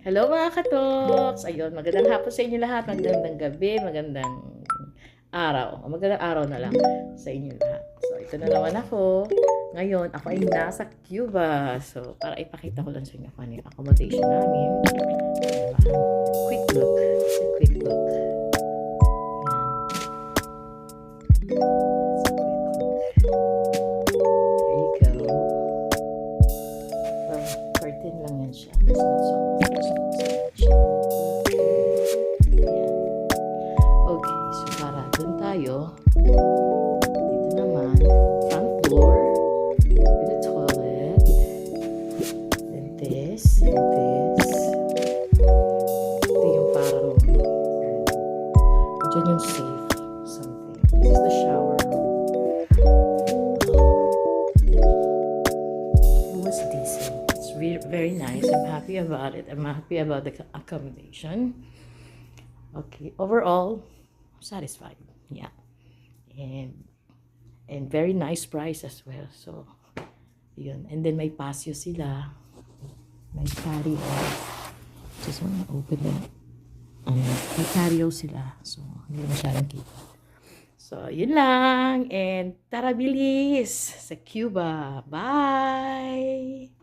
Hello mga katoks! Ayun, magandang hapon sa inyo lahat, magandang gabi, magandang araw. Magandang araw na lang sa inyo lahat. So, ito na naman ako. Ngayon, ako ay nasa Cuba. So, para ipakita ko lang sa inyo kung ano yung accommodation namin. Diba? Quick look. It's a quick look. There you go. Well, curtain lang yan siya. It's not so much. Okay, so para dun tayo. Dito naman, front floor with a toilet. Then this, and this. Ito yung parang, dyan yung safe something. This is the shower room. It was decent. It's very nice. I'm happy about it. I'm happy about the accommodation. Okay, overall, satisfied. Yeah. And very nice price as well. So, yun. And then may patio sila. May patio. Just wanna open that. May patio sila. So, hindi masyadong kita. So, yun lang. And tara bilis sa Cuba. Bye!